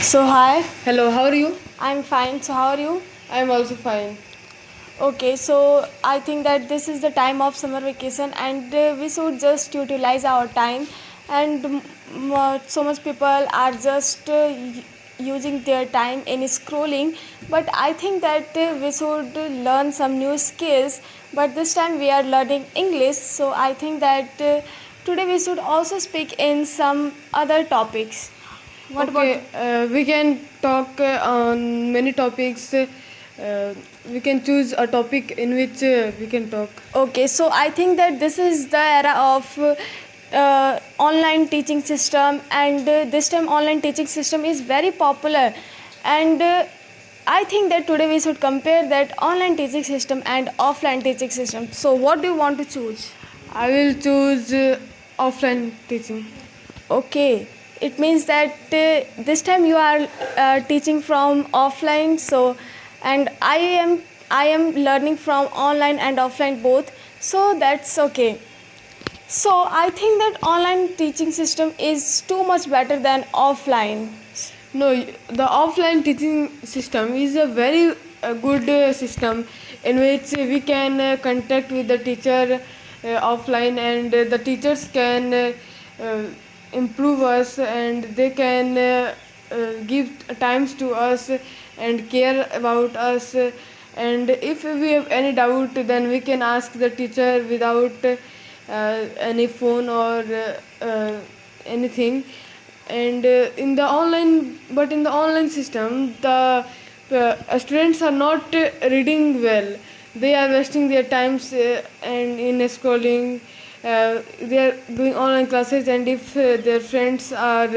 So, hi, Hello, how are you? I'm fine. So, how are you? I'm also fine. Okay, so I think that this is the time of summer vacation, and we should just utilize our time. And so much people are just using their time in scrolling, but I think that we should learn some new skills. But this time we are learning English, so I think that today we should also speak in some other topics. What about? Okay, we can talk on many topics. We can choose a topic in which we can talk. Okay, so I think that this is the era of online teaching system, and this time online teaching system is very popular, and I think that today we should compare that online teaching system and offline teaching system. So, what do you want to choose? I will choose offline teaching. Okay, it means that this time you are teaching from offline. So, and I am learning from online and offline both. So that's okay. So I think that online teaching system is too much better than offline. No, the offline teaching system is a very good system in which we can contact with the teacher offline, and the teachers can uh, improve us, and they can give times to us and care about us. And if we have any doubt, then we can ask the teacher without any phone or anything. And in the online system, the students are not reading well. They are wasting their times and in scrolling. They are doing online classes, and if their friends are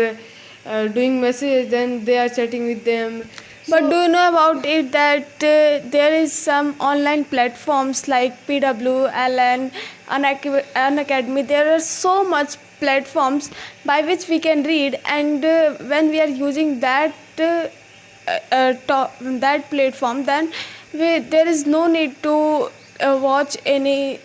doing messages, then they are chatting with them. But do you know about it that there is some online platforms like PWLN, Unacademy. There are so much platforms by which we can read, and when we are using that platform, then there is no need to watch any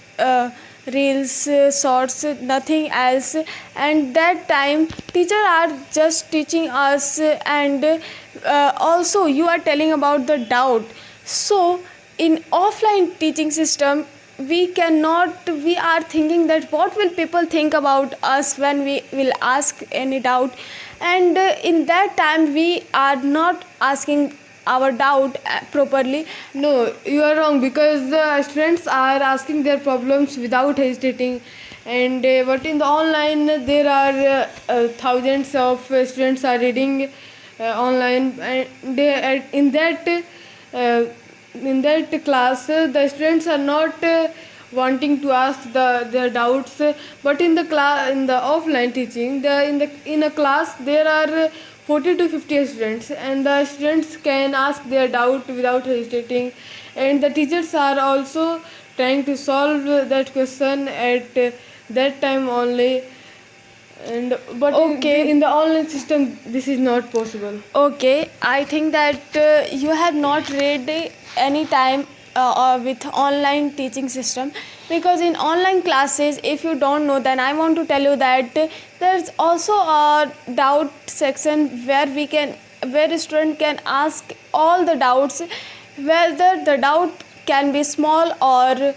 reels, shorts, nothing else. And that time teacher are just teaching us, and also you are telling about the doubt. So in offline teaching system, we are thinking that what will people think about us when we will ask any doubt, and in that time we are not asking our doubt properly. No, you are wrong, because the students are asking their problems without hesitating. And but in the online, there are thousands of students are reading online, and uh, in that class, the students are not wanting to ask their doubts. But in the offline teaching, in a class there are 40 to 50 students, and the students can ask their doubt without hesitating, and the teachers are also trying to solve that question at that time only. And but Okay. in the online system, this is not possible. Okay, I think that you have not read any time with online teaching system, because in online classes, if you don't know, then I want to tell you that there's also a doubt section where a student can ask all the doubts, whether the doubt can be small or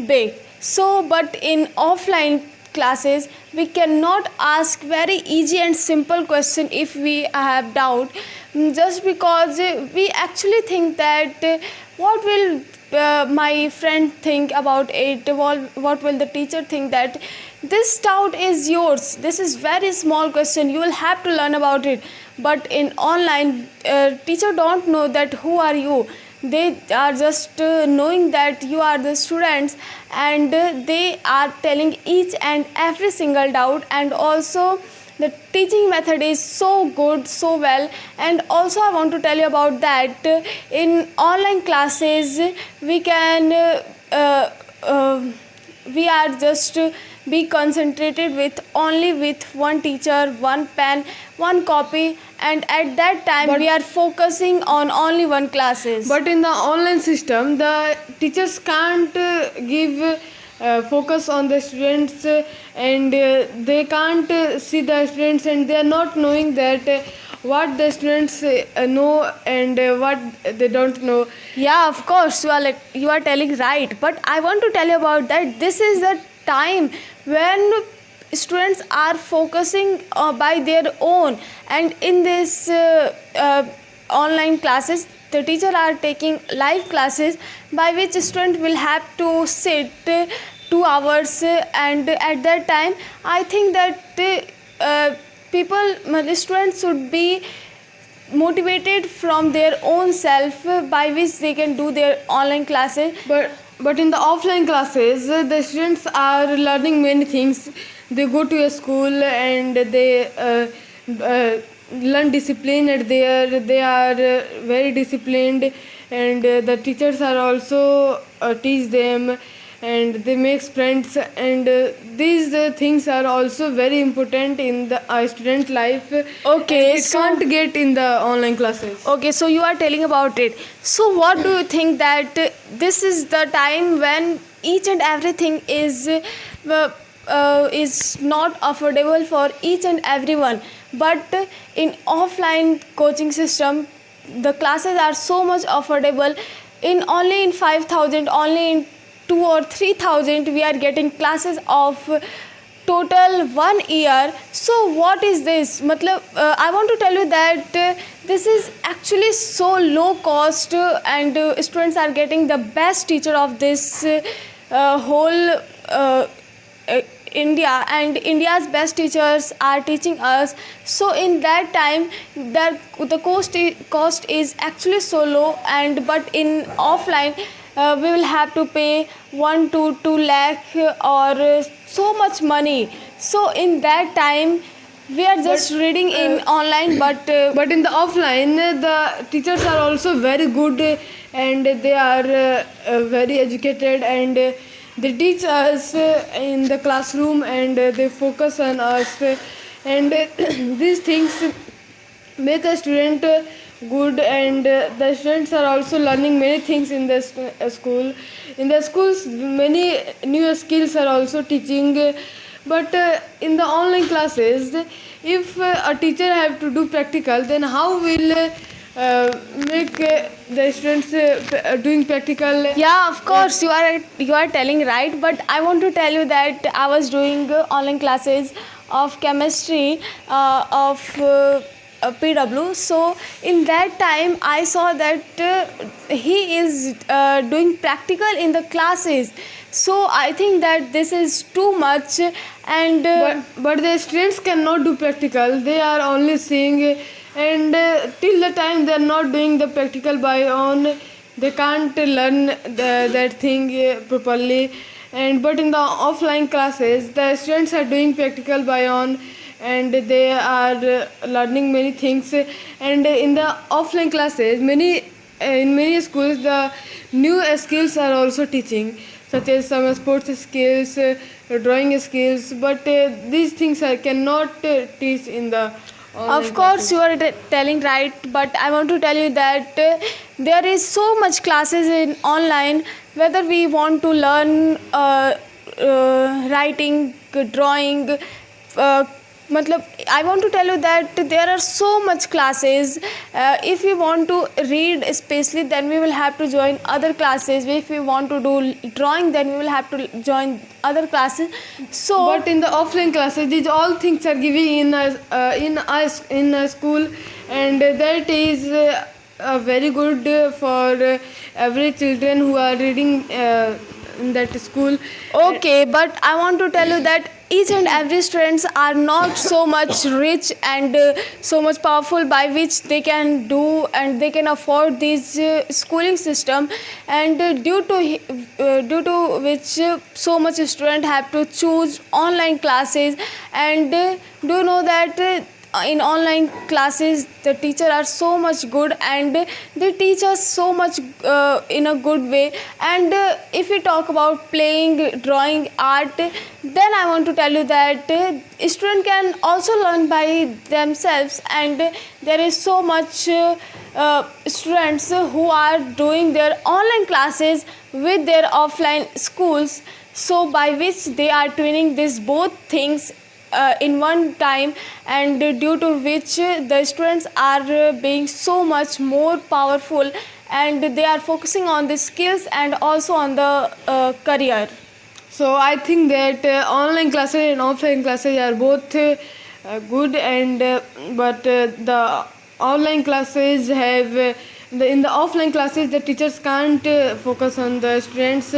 big. So, but in offline classes we cannot ask very easy and simple question if we have doubt, just because we actually think that what will my friend think about it, what will the teacher think, that this doubt is yours, this is very small question, you will have to learn about it. But in online, teacher don't know that who are you, they are just knowing that you are the students, and they are telling each and every single doubt. And also the teaching method is so good, so well. And also I want to tell you about that in online classes we can we are just be concentrated with only with one teacher, one pen, one copy, and at that time But- we are focusing on only one classes. But in the online system, the teachers can't give focus on the students, and they can't see the students, and they are not knowing that what the students know and what they don't know. Yeah, of course, you are telling right, but I want to tell you about that. This is the time when students are focusing by their own, and in this online classes, the teacher are taking live classes by which student will have to sit 2 hours, and at that time, I think that the students should be motivated from their own self by which they can do their online classes. But in the offline classes, the students are learning many things. They go to a school and they learn discipline at there. They are very disciplined, and the teachers are also teach them, and they make friends, and these things are also very important in the student life. Okay, and it can't get in the online classes. Okay, so you are telling about it. So what do you think that this is the time when each and everything is not affordable for each and everyone, but in offline coaching system the classes are so much affordable. In 5,000, only in 2 or 3,000 we are getting classes of total 1 year. So what is this matlab, I want to tell you that this is actually so low cost, and students are getting the best teacher of this whole India, and India's best teachers are teaching us. So in that time, the cost is actually so low, and but in offline, we will have to pay 1 to 2 lakh or so much money. So in that time, we are just reading in online, But in the offline, the teachers are also very good, and they are very educated, and they teach us in the classroom, and they focus on us, and these things make a student good, and the students are also learning many things in the school. In the schools, many new skills are also teaching, but in the online classes, if a teacher have to do practical, then how will make the students doing practical? yeah, of course, you are telling right, but I want to tell you that I was doing online classes of chemistry of PW. So in that time, I saw that he is doing practical in the classes. So I think that this is too much, and But the students cannot do practical. They are only seeing, and till the time they are not doing the practical by own, they can't learn that thing properly. And but in the offline classes, the students are doing practical by own, and they are learning many things. And in the offline classes, in many schools, the new skills are also teaching, such as some sports skills, drawing skills. But these things cannot teach in the online of course, classes. you are telling right, but I want to tell you that there is so much classes in online. Whether we want to learn writing, drawing, matlab, I want to tell you that there are so much classes. If we want to read especially, then we will have to join other classes. If we want to do drawing, then we will have to join other classes. So But in the offline classes, these all things are given in a school, and that is very good for every children who are reading in that school. okay, but I want to tell you that each and every students are not so much rich and so much powerful by which they can do and they can afford this schooling system, and due to which so much student have to choose online classes. And do you know that in online classes the teacher are so much good, and they teach us so much in a good way. And if we talk about playing, drawing, art, then I want to tell you that student can also learn by themselves, and there is so much students who are doing their online classes with their offline schools, so by which they are twinning these both things in one time, and due to which the students are being so much more powerful, and they are focusing on the skills and also on the career. So I think that online classes and offline classes are both good, and but the online classes have in the offline classes the teachers can't focus on the students,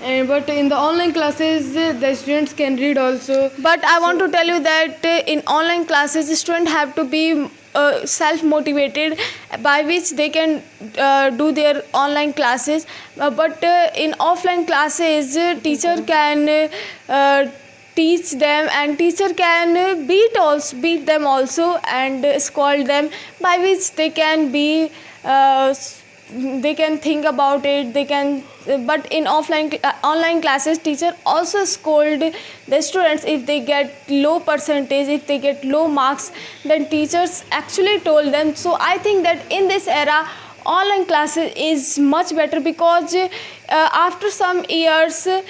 and but in the online classes the students can read also. But I want to tell you that in online classes, the students have to be self motivated, by which they can do their online classes. But in offline classes, teacher can teach them, and teacher can beat them also, and scold them, by which they can be they can think about it, they can. But in online classes, teacher also scold the students if they get low percentage, if they get low marks, then teachers actually told them. So I think that in this era, online classes is much better, because after some years the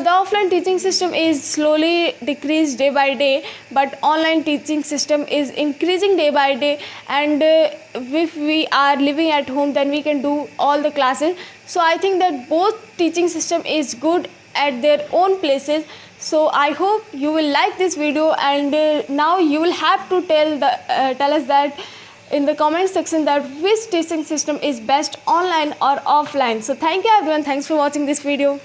offline teaching system is slowly decreased day by day, but online teaching system is increasing day by day. And if we are living at home, then we can do all the classes. So I think that both teaching system is good at their own places. So I hope you will like this video, and now you will have to tell us that in the comment section, that which teaching system is best, online or offline. So thank you everyone, thanks for watching this video.